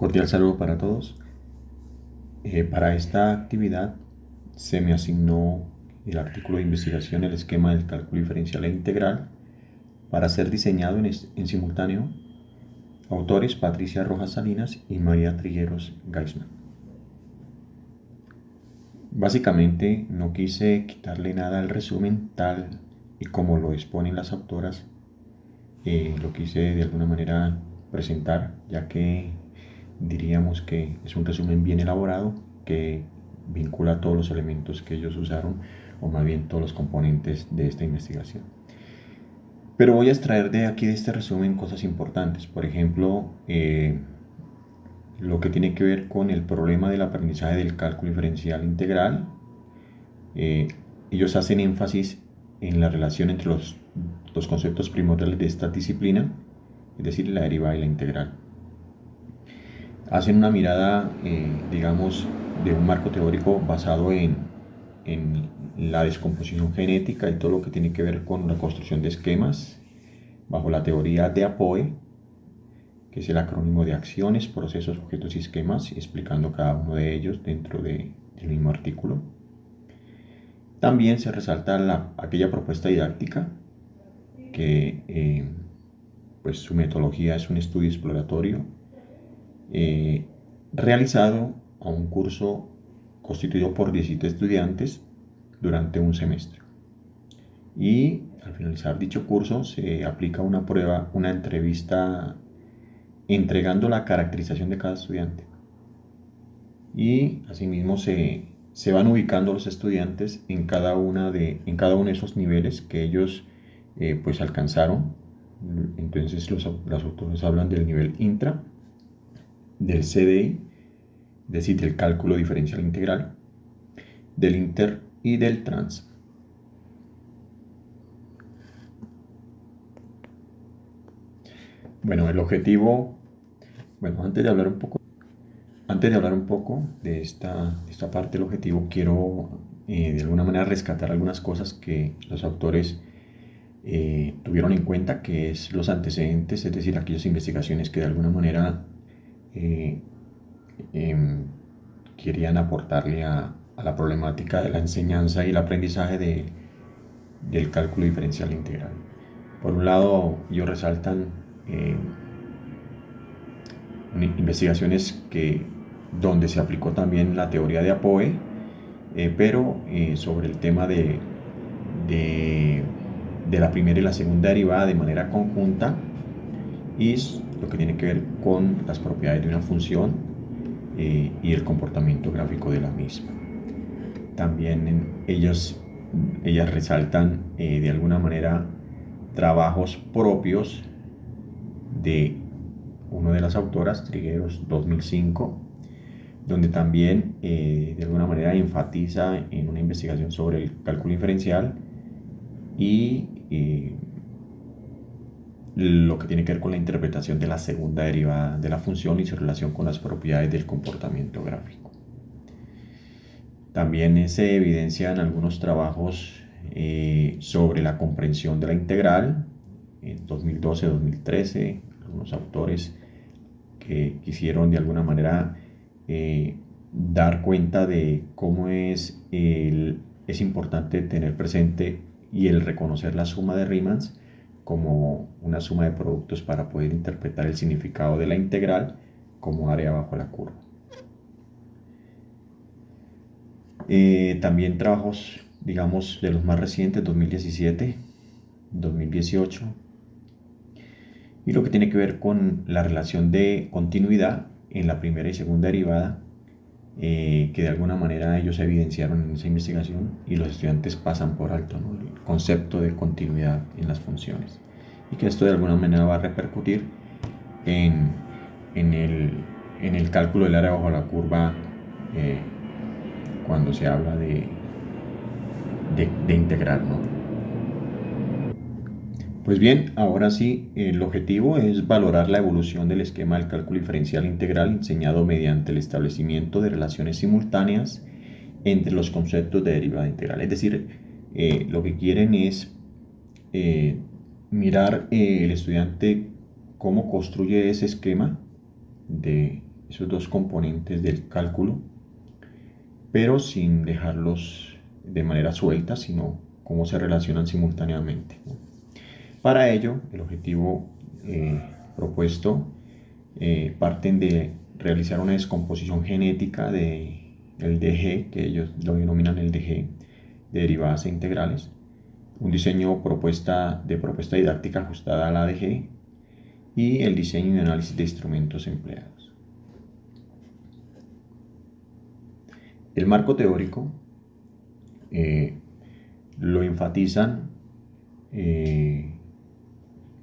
Cordial saludo para todos. Para esta actividad se me asignó el artículo de investigación El esquema del cálculo diferencial e integral para ser diseñado en simultáneo. Autores Patricia Rojas Salinas y María Trigueros Gaisman. Básicamente no quise quitarle nada al resumen tal y como lo exponen las autoras. Lo quise de alguna manera presentar, ya que diríamos que es un resumen bien elaborado que vincula todos los elementos que ellos usaron, o más bien todos los componentes de esta investigación. Pero voy a extraer de aquí, de este resumen, cosas importantes. Por ejemplo, lo que tiene que ver con el problema del aprendizaje del cálculo diferencial integral. Ellos hacen énfasis en la relación entre los conceptos primordiales de esta disciplina, es decir, la derivada y la integral. Hacen una mirada, digamos, de un marco teórico basado en la descomposición genética y todo lo que tiene que ver con la construcción de esquemas bajo la teoría de APOE, que es el acrónimo de acciones, procesos, objetos y esquemas, explicando cada uno de ellos dentro del mismo artículo. También se resalta aquella propuesta didáctica que pues su metodología es un estudio exploratorio realizado a un curso constituido por 17 estudiantes durante un semestre. Y al finalizar dicho curso se aplica una prueba, una entrevista, entregando la caracterización de cada estudiante. Y asimismo se van ubicando los estudiantes en cada uno de esos niveles que ellos pues alcanzaron. Entonces los autores hablan del nivel intra, del CDI, es decir, del cálculo diferencial integral, del inter y del trans. Bueno, el objetivo, antes de hablar un poco de esta parte del objetivo, quiero de alguna manera rescatar algunas cosas que los autores tuvieron en cuenta, que es los antecedentes, es decir, aquellas investigaciones que de alguna manera querían aportarle a la problemática de la enseñanza y el aprendizaje del cálculo diferencial integral. Por un lado, ellos resaltan investigaciones donde se aplicó también la teoría de APOE, pero sobre el tema de la primera y la segunda derivada de manera conjunta, y lo que tiene que ver con las propiedades de una función y el comportamiento gráfico de la misma. También ellas resaltan de alguna manera trabajos propios de una de las autoras, Trigueros 2005, donde también de alguna manera enfatiza en una investigación sobre el cálculo diferencial y lo que tiene que ver con la interpretación de la segunda derivada de la función y su relación con las propiedades del comportamiento gráfico. También se evidencian algunos trabajos sobre la comprensión de la integral en 2012-2013, algunos autores que quisieron de alguna manera dar cuenta de cómo es importante tener presente y el reconocer la suma de Riemann como una suma de productos para poder interpretar el significado de la integral como área bajo la curva. También trabajos, digamos, de los más recientes, 2017, 2018, y lo que tiene que ver con la relación de continuidad en la primera y segunda derivada, que de alguna manera ellos evidenciaron en esa investigación y los estudiantes pasan por alto, ¿no? El concepto de continuidad en las funciones, y que esto de alguna manera va a repercutir en el cálculo del área bajo la curva cuando se habla de integrar, ¿no? Pues bien, ahora sí, el objetivo es valorar la evolución del esquema del cálculo diferencial integral enseñado mediante el establecimiento de relaciones simultáneas entre los conceptos de derivada integral. Es decir, lo que quieren es mirar el estudiante cómo construye ese esquema esos dos componentes del cálculo, pero sin dejarlos de manera suelta, sino cómo se relacionan simultáneamente, ¿no? Para ello, el objetivo propuesto parten de realizar una descomposición genética del DG, que ellos lo denominan el DG, de derivadas e integrales, un diseño de propuesta didáctica ajustada a la ADG y el diseño y análisis de instrumentos empleados. El marco teórico lo enfatizan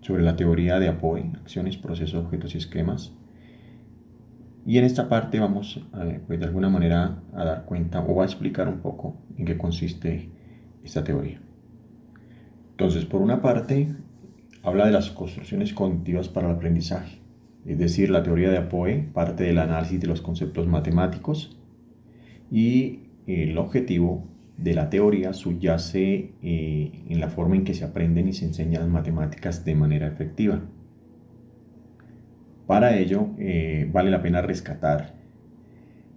sobre la teoría de APOE, acciones, procesos, objetos y esquemas. Y en esta parte vamos pues de alguna manera a dar cuenta o a explicar un poco en qué consiste esta teoría. Entonces, por una parte, habla de las construcciones cognitivas para el aprendizaje, es decir, la teoría de APOE parte del análisis de los conceptos matemáticos y el objetivo de la teoría subyace en la forma en que se aprenden y se enseñan las matemáticas de manera efectiva. Para ello, vale la pena rescatar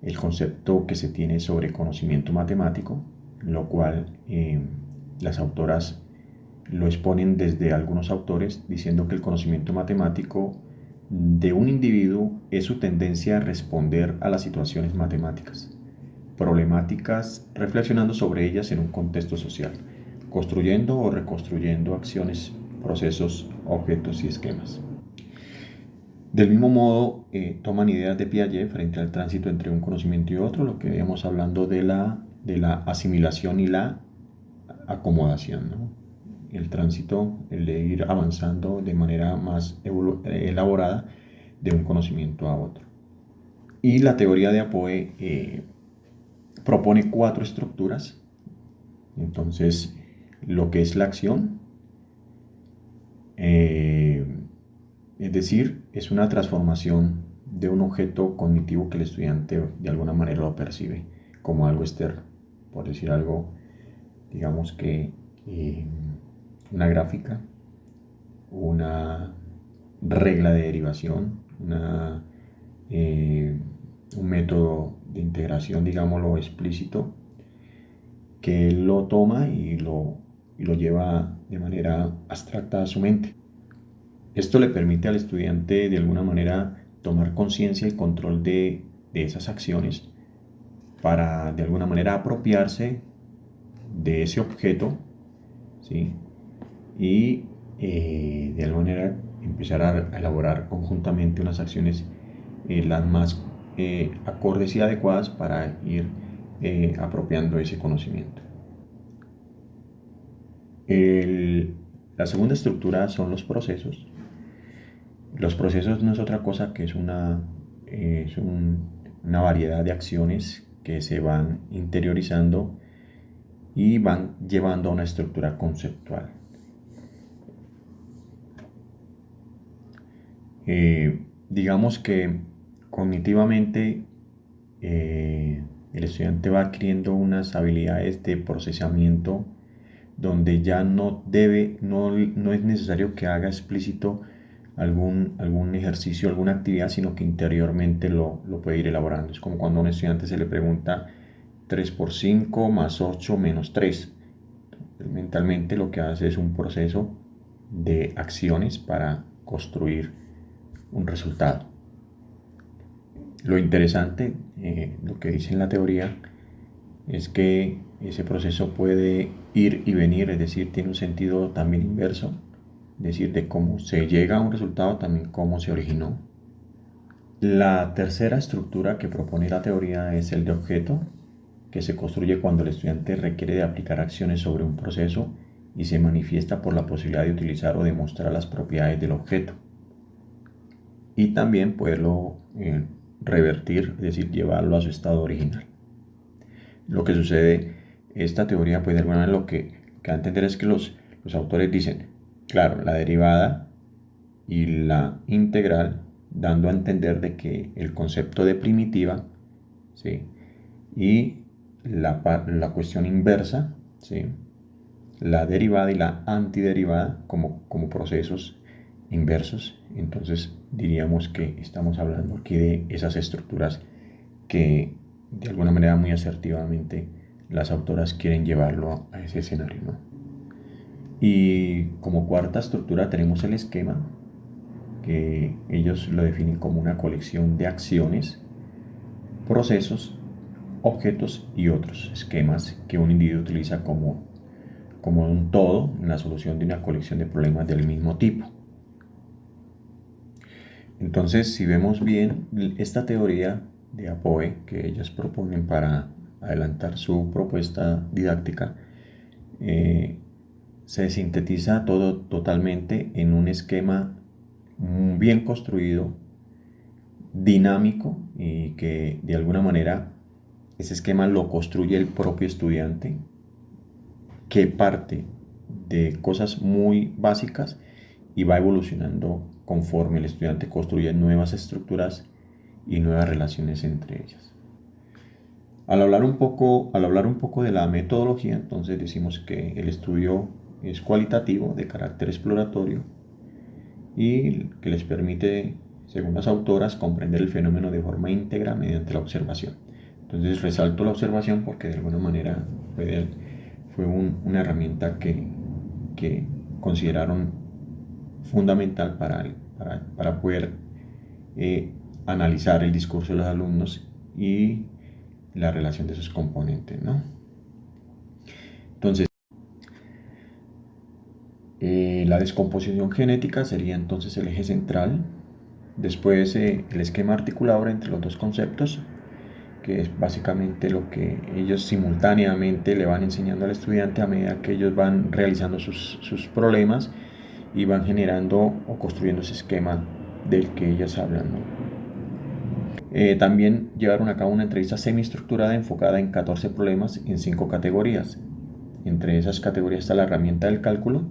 el concepto que se tiene sobre conocimiento matemático, lo cual las autoras lo exponen desde algunos autores diciendo que el conocimiento matemático de un individuo es su tendencia a responder a las situaciones matemáticas, problemáticas, reflexionando sobre ellas en un contexto social, construyendo o reconstruyendo acciones, procesos, objetos y esquemas. Del mismo modo, toman ideas de Piaget frente al tránsito entre un conocimiento y otro, lo que veíamos hablando de la asimilación y la acomodación, ¿no? El tránsito, el de ir avanzando de manera más elaborada de un conocimiento a otro. Y la teoría de APOE propone 4 estructuras. Entonces, lo que es la acción, es decir, es una transformación de un objeto cognitivo que el estudiante de alguna manera lo percibe como algo externo. Por decir algo, digamos que una gráfica, una regla de derivación, un método de integración, digámoslo, explícito, que él lo toma y lo lleva de manera abstracta a su mente. Esto le permite al estudiante de alguna manera tomar conciencia y control de esas acciones para de alguna manera apropiarse de ese objeto, ¿sí? Y de alguna manera empezar a elaborar conjuntamente unas acciones las más acordes y adecuadas para ir apropiando ese conocimiento. La segunda estructura son los procesos. Los procesos no es otra cosa que es una variedad de acciones que se van interiorizando y van llevando a una estructura conceptual. Digamos que cognitivamente el estudiante va adquiriendo unas habilidades de procesamiento donde ya no es necesario que haga explícito algún ejercicio, alguna actividad, sino que interiormente lo puede ir elaborando. Es como cuando a un estudiante se le pregunta 3 por 5 más 8 menos 3. Mentalmente lo que hace es un proceso de acciones para construir un resultado. Lo interesante, lo que dice en la teoría, es que ese proceso puede ir y venir, es decir, tiene un sentido también inverso, es decir, de cómo se llega a un resultado, también cómo se originó. La tercera estructura que propone la teoría es el de objeto, que se construye cuando el estudiante requiere de aplicar acciones sobre un proceso y se manifiesta por la posibilidad de utilizar o demostrar las propiedades del objeto. Y también poderlo revertir, es decir, llevarlo a su estado original. Lo que sucede, esta teoría, pues de alguna manera lo que da a entender es que los autores dicen, claro, la derivada y la integral, dando a entender de que el concepto de primitiva, ¿sí? Y la cuestión inversa, ¿sí? La derivada y la antiderivada como procesos inversos. Entonces diríamos que estamos hablando aquí de esas estructuras que de alguna manera muy asertivamente las autoras quieren llevarlo a ese escenario, ¿no? Y como cuarta estructura tenemos el esquema, que ellos lo definen como una colección de acciones, procesos, objetos y otros esquemas que un individuo utiliza como un todo en la solución de una colección de problemas del mismo tipo. Entonces, si vemos bien, esta teoría de Apoe que ellos proponen para adelantar su propuesta didáctica, se sintetiza todo totalmente en un esquema bien construido, dinámico, y que de alguna manera ese esquema lo construye el propio estudiante, que parte de cosas muy básicas y va evolucionando conforme el estudiante construye nuevas estructuras y nuevas relaciones entre ellas. Al hablar un poco de la metodología, entonces decimos que el estudio es cualitativo, de carácter exploratorio, y que les permite, según las autoras, comprender el fenómeno de forma íntegra mediante la observación. Entonces resalto la observación porque de alguna manera fue una herramienta que consideraron fundamental para poder analizar el discurso de los alumnos y la relación de sus componentes, ¿no? Entonces, la descomposición genética sería entonces el eje central. Después, el esquema articulador entre los dos conceptos, que es básicamente lo que ellos simultáneamente le van enseñando al estudiante a medida que ellos van realizando sus problemas y van generando o construyendo ese esquema del que ellas hablan, ¿no? También llevaron a cabo una entrevista semiestructurada enfocada en 14 problemas en 5 categorías. Entre esas categorías está la herramienta del cálculo,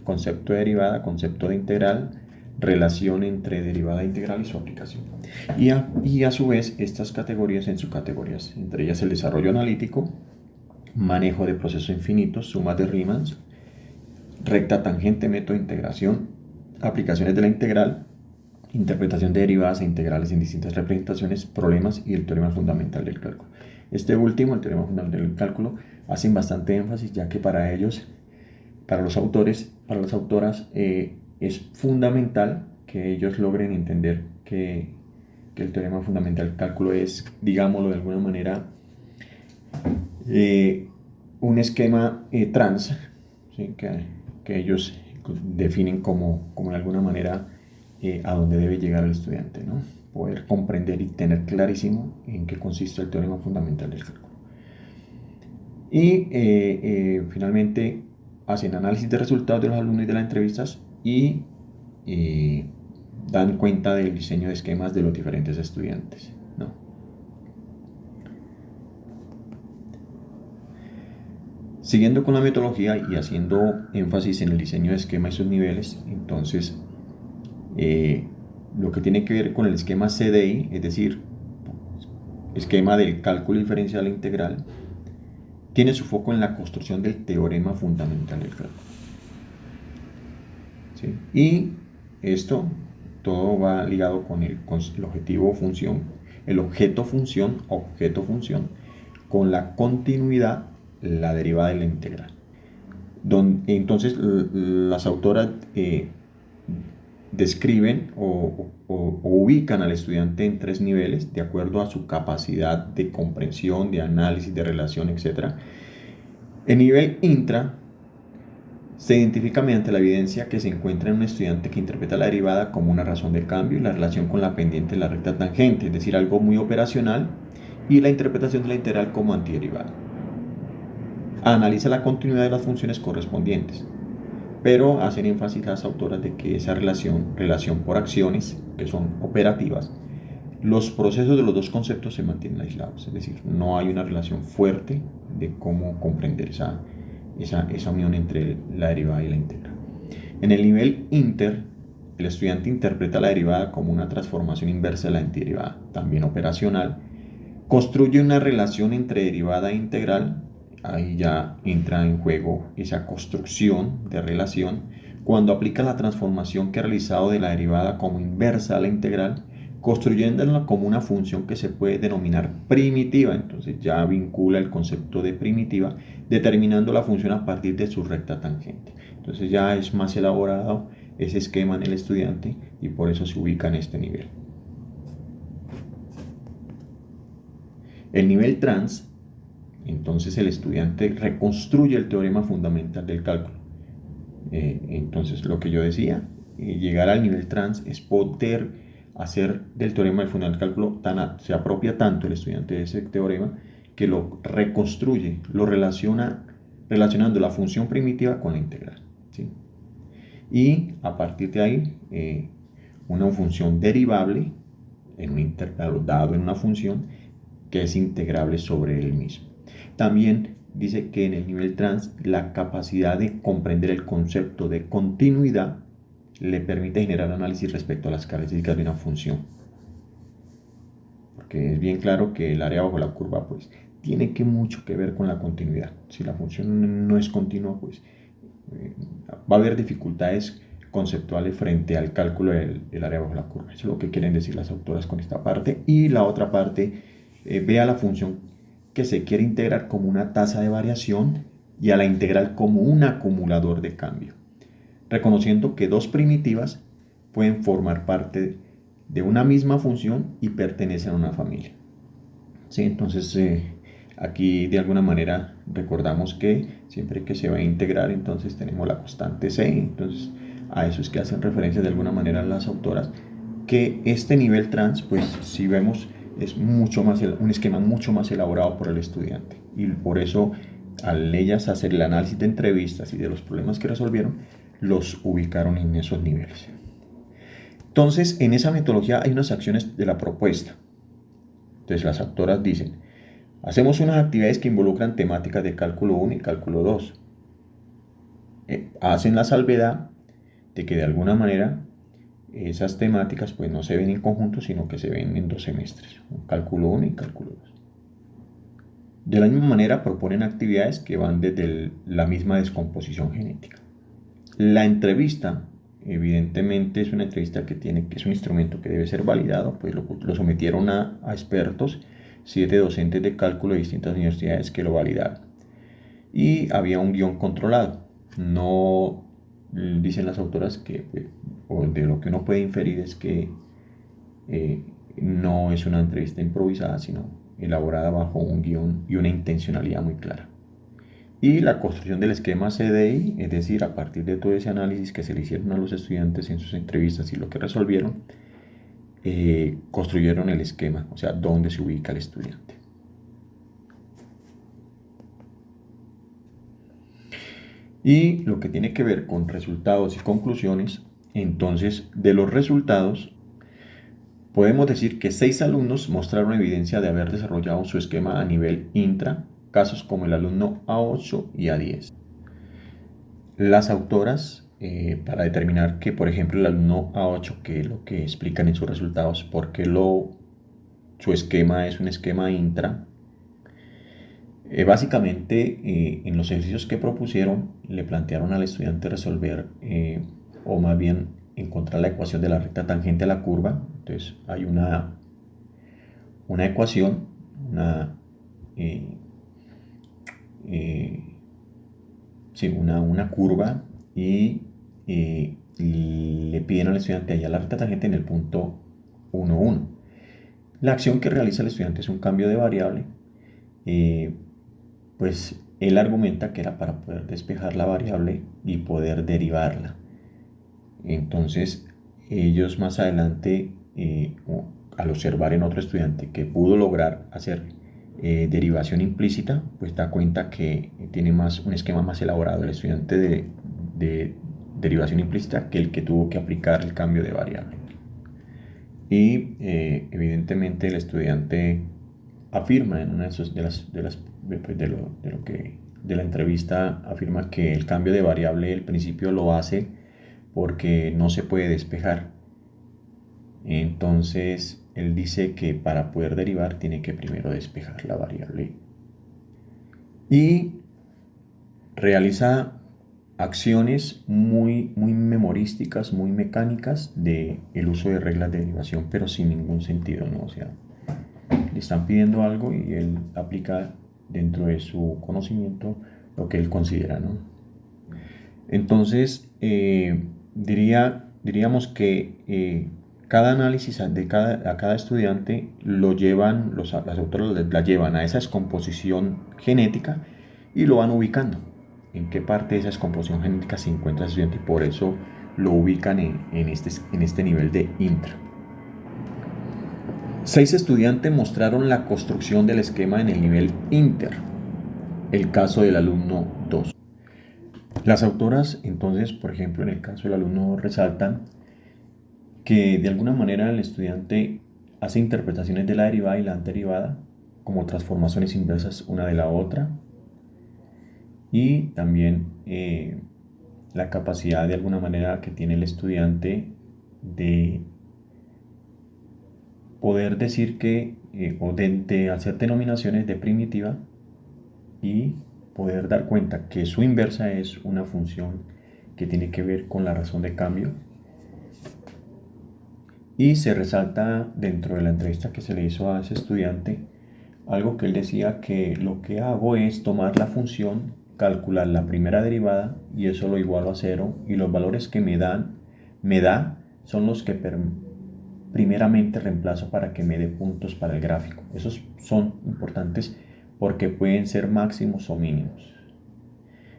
concepto de derivada, concepto de integral, relación entre derivada e integral y su aplicación. Y a su vez, estas categorías en subcategorías, entre ellas el desarrollo analítico, manejo de procesos infinitos, sumas de Riemann, recta tangente, método de integración, aplicaciones de la integral, interpretación de derivadas e integrales en distintas representaciones, problemas y el teorema fundamental del cálculo. Este último, el teorema fundamental del cálculo, hacen bastante énfasis, ya que para ellos, para los autores, para las autoras, es fundamental que ellos logren entender que el teorema fundamental del cálculo es, digámoslo de alguna manera, un esquema trans, ¿sí? que ellos definen como de alguna manera a dónde debe llegar el estudiante, ¿no? Poder comprender y tener clarísimo en qué consiste el teorema fundamental del cálculo. Y finalmente hacen análisis de resultados de los alumnos y de las entrevistas y dan cuenta del diseño de esquemas de los diferentes estudiantes, ¿no? Siguiendo con la metodología y haciendo énfasis en el diseño de esquema y sus niveles, entonces lo que tiene que ver con el esquema CDI, es decir, esquema del cálculo diferencial e integral, tiene su foco en la construcción del teorema fundamental del cálculo. ¿Sí? Y esto todo va ligado con el objetivo función, el objeto función, con la continuidad, la derivada de la integral. Entonces las autoras describen o ubican al estudiante en 3 niveles de acuerdo a su capacidad de comprensión, de análisis, de relación, etc. El nivel intra se identifica mediante la evidencia que se encuentra en un estudiante que interpreta la derivada como una razón de cambio y la relación con la pendiente de la recta tangente, es decir, algo muy operacional, y la interpretación de la integral como antiderivada. Analiza la continuidad de las funciones correspondientes, pero hacen énfasis las autoras de que esa relación por acciones, que son operativas, los procesos de los dos conceptos se mantienen aislados, es decir, no hay una relación fuerte de cómo comprender esa unión entre la derivada y la integral. En el nivel inter, el estudiante interpreta la derivada como una transformación inversa de la antiderivada, también operacional, construye una relación entre derivada e integral. Ahí ya entra en juego esa construcción de relación cuando aplica la transformación que ha realizado de la derivada como inversa a la integral, construyéndola como una función que se puede denominar primitiva. Entonces ya vincula el concepto de primitiva, determinando la función a partir de su recta tangente. Entonces ya es más elaborado ese esquema en el estudiante y por eso se ubica en este nivel. El nivel trans, entonces el estudiante reconstruye el teorema fundamental del cálculo. Entonces lo que yo decía, llegar al nivel trans es poder hacer del teorema del fundamental del cálculo, se apropia tanto el estudiante de ese teorema que lo reconstruye, lo relacionando la función primitiva con la integral, ¿sí? Y a partir de ahí, una función derivable en un intervalo dado en una función que es integrable sobre el mismo. También dice que en el nivel trans la capacidad de comprender el concepto de continuidad le permite generar análisis respecto a las características de una función. Porque es bien claro que el área bajo la curva pues tiene mucho que ver con la continuidad. Si la función no es continua, pues va a haber dificultades conceptuales frente al cálculo del área bajo la curva. Eso es lo que quieren decir las autoras con esta parte. Y la otra parte, ve a la función que se quiere integrar como una tasa de variación y a la integral como un acumulador de cambio, reconociendo que dos primitivas pueden formar parte de una misma función y pertenecen a una familia. ¿Sí? Entonces, aquí de alguna manera recordamos que siempre que se va a integrar, entonces tenemos la constante C. Entonces, a eso es que hacen referencia de alguna manera las autoras, que este nivel trans, pues si vemos, es un esquema mucho más elaborado por el estudiante. Y por eso, al ellas hacer el análisis de entrevistas y de los problemas que resolvieron, los ubicaron en esos niveles. Entonces, en esa metodología hay unas acciones de la propuesta. Entonces, las autoras dicen: hacemos unas actividades que involucran temáticas de cálculo 1 y cálculo 2. Hacen la salvedad de que de alguna manera esas temáticas pues no se ven en conjunto, sino que se ven en 2 semestres, cálculo 1 y cálculo 2. De la misma manera proponen actividades que van desde la misma descomposición genética. La entrevista, evidentemente, es una entrevista que es un instrumento que debe ser validado, pues lo sometieron a expertos, 7 docentes de cálculo de distintas universidades que lo validaron. Y había un guión controlado. No dicen las autoras que, o de lo que uno puede inferir es que no es una entrevista improvisada, sino elaborada bajo un guión y una intencionalidad muy clara. Y la construcción del esquema CDI, es decir, a partir de todo ese análisis que se le hicieron a los estudiantes en sus entrevistas y lo que resolvieron, construyeron el esquema, o sea, dónde se ubica el estudiante. Y lo que tiene que ver con resultados y conclusiones, entonces, de los resultados, podemos decir que 6 alumnos mostraron evidencia de haber desarrollado su esquema a nivel intra, casos como el alumno A8 y A10. Las autoras, para determinar que, por ejemplo, el alumno A8, que es lo que explican en sus resultados, porque su esquema es un esquema intra, básicamente en los ejercicios que propusieron le plantearon al estudiante resolver, o más bien encontrar la ecuación de la recta tangente a la curva. Entonces hay una ecuación, eh, eh, sí, una curva y le piden al estudiante hallar la recta tangente en el punto 1, 1. La acción que realiza el estudiante es un cambio de variable. Pues él argumenta que era para poder despejar la variable y poder derivarla. Entonces, ellos más adelante, al observar en otro estudiante que pudo lograr hacer derivación implícita, pues da cuenta que tiene un esquema más elaborado el estudiante de derivación implícita que el que tuvo que aplicar el cambio de variable. Y evidentemente el estudiante afirma en una de la entrevista, afirma que el cambio de variable al principio lo hace porque no se puede despejar. Entonces él dice que para poder derivar tiene que primero despejar la variable. Y realiza acciones muy memorísticas, muy mecánicas de el uso de reglas de derivación, pero sin ningún sentido, ¿no? O sea, le están pidiendo algo y él aplica dentro de su conocimiento lo que él considera, ¿no? Entonces, diríamos que cada análisis a cada estudiante lo llevan, las autoras la llevan a esa descomposición genética y lo van ubicando. En qué parte de esa descomposición genética se encuentra el estudiante y por eso lo ubican en este nivel de intra. 6 estudiantes mostraron la construcción del esquema en el nivel inter, el caso del alumno 2. Las autoras, entonces, por ejemplo, en el caso del alumno resaltan que de alguna manera el estudiante hace interpretaciones de la derivada y la anterivada como transformaciones inversas una de la otra y también la capacidad de alguna manera que tiene el estudiante de poder decir que o de hacer denominaciones de primitiva y poder dar cuenta que su inversa es una función que tiene que ver con la razón de cambio. Y se resalta dentro de la entrevista que se le hizo a ese estudiante algo que él decía, que lo que hago es tomar la función, calcular la primera derivada y eso lo igualo a cero y los valores que me da son los que primeramente reemplazo para que me dé puntos para el gráfico. Esos son importantes porque pueden ser máximos o mínimos.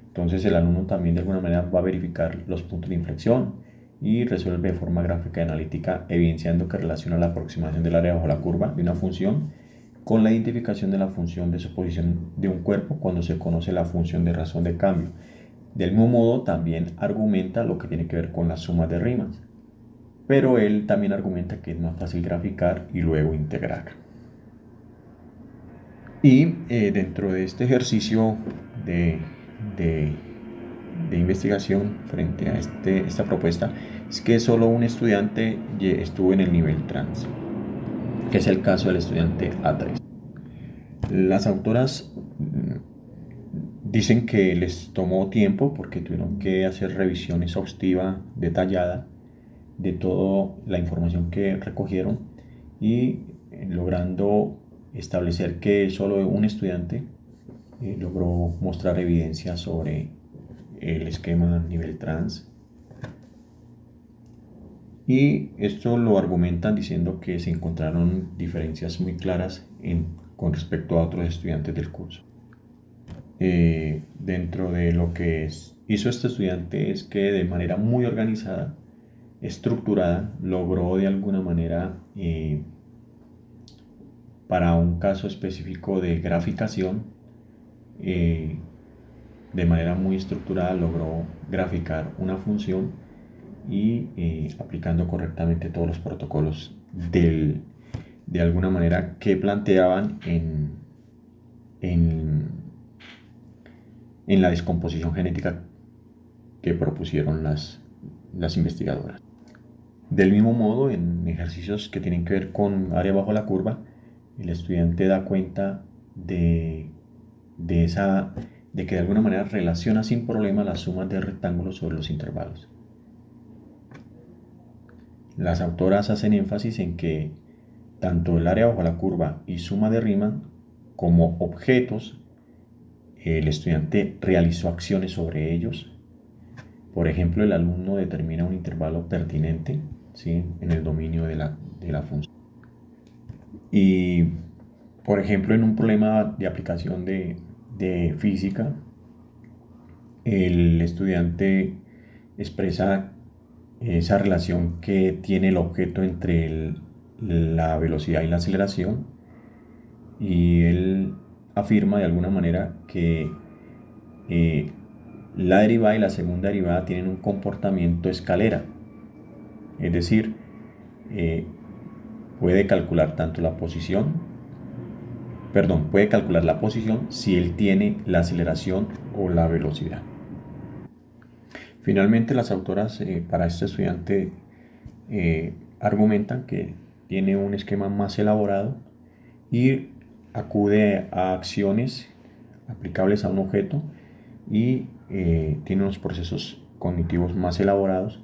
Entonces el alumno también de alguna manera va a verificar los puntos de inflexión y resuelve de forma gráfica y analítica, evidenciando que relaciona la aproximación del área bajo la curva de una función con la identificación de la función de su posición de un cuerpo cuando se conoce la función de razón de cambio. Del mismo modo también argumenta lo que tiene que ver con las sumas de rimas, pero él también argumenta que es más fácil graficar y luego integrar. Y dentro de este ejercicio de investigación frente a esta propuesta es que solo un estudiante estuvo en el nivel trans, que es el caso del estudiante A3. Las autoras dicen que les tomó tiempo porque tuvieron que hacer revisión exhaustiva, detallada, de toda la información que recogieron y logrando establecer que solo un estudiante logró mostrar evidencia sobre el esquema nivel trans. Y esto lo argumentan diciendo que se encontraron diferencias muy claras con respecto a otros estudiantes del curso. Dentro de lo que hizo este estudiante es que de manera muy organizada, estructurada, logró de alguna manera, para un caso específico de graficación, de manera muy estructurada logró graficar una función y aplicando correctamente todos los protocolos de alguna manera que planteaban en la descomposición genética que propusieron las investigadoras. Del mismo modo, en ejercicios que tienen que ver con área bajo la curva, el estudiante da cuenta de que de alguna manera relaciona sin problema las sumas de rectángulos sobre los intervalos. Las autoras hacen énfasis en que tanto el área bajo la curva y suma de Riemann como objetos, el estudiante realizó acciones sobre ellos. Por ejemplo, el alumno determina un intervalo pertinente, ¿sí?, en el dominio de la función. Y, por ejemplo, en un problema de aplicación de física, el estudiante expresa esa relación que tiene el objeto entre la velocidad y la aceleración, y él afirma de alguna manera que la derivada y la segunda derivada tienen un comportamiento escalera, es decir, puede calcular la posición si él tiene la aceleración o la velocidad. Finalmente, las autoras para este estudiante argumentan que tiene un esquema más elaborado y acude a acciones aplicables a un objeto y tiene unos procesos cognitivos más elaborados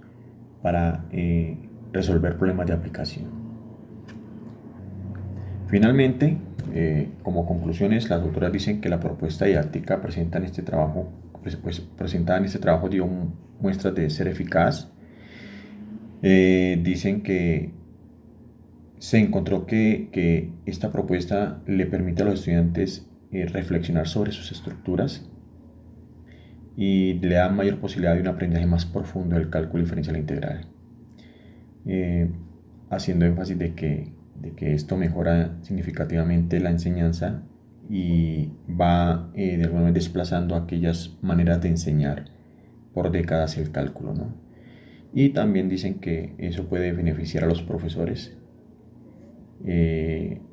para resolver problemas de aplicación. Finalmente, como conclusiones, las autoras dicen que la propuesta didáctica presentada en este trabajo, dio muestras de ser eficaz. Dicen que se encontró que esta propuesta le permite a los estudiantes reflexionar sobre sus estructuras y le da mayor posibilidad de un aprendizaje más profundo del cálculo diferencial integral, haciendo énfasis de que esto mejora significativamente la enseñanza y va de alguna manera desplazando aquellas maneras de enseñar por décadas el cálculo, ¿no? Y también dicen que eso puede beneficiar a los profesores,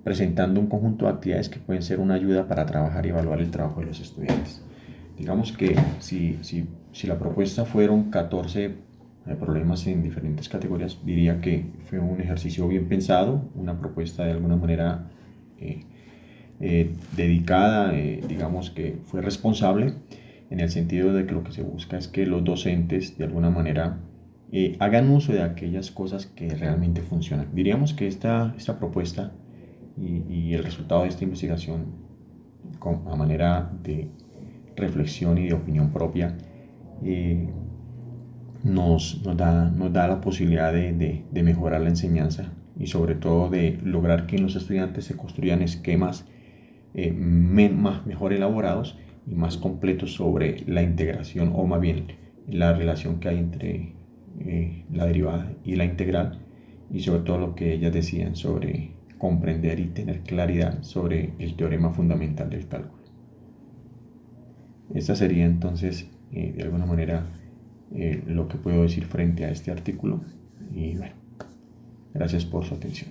presentando un conjunto de actividades que pueden ser una ayuda para trabajar y evaluar el trabajo de los estudiantes. Digamos que si la propuesta fueron 14 problemas en diferentes categorías, diría que fue un ejercicio bien pensado, una propuesta de alguna manera dedicada, digamos que fue responsable, en el sentido de que lo que se busca es que los docentes de alguna manera hagan uso de aquellas cosas que realmente funcionan. Diríamos que esta propuesta y el resultado de esta investigación, a manera de reflexión y de opinión propia, nos da la posibilidad de mejorar la enseñanza y sobre todo de lograr que en los estudiantes se construyan esquemas mejor elaborados y más completos sobre la integración, o más bien la relación que hay entre la derivada y la integral, y sobre todo lo que ellas decían sobre comprender y tener claridad sobre el teorema fundamental del cálculo. Esta sería entonces de alguna manera lo que puedo decir frente a este artículo, y bueno, gracias por su atención.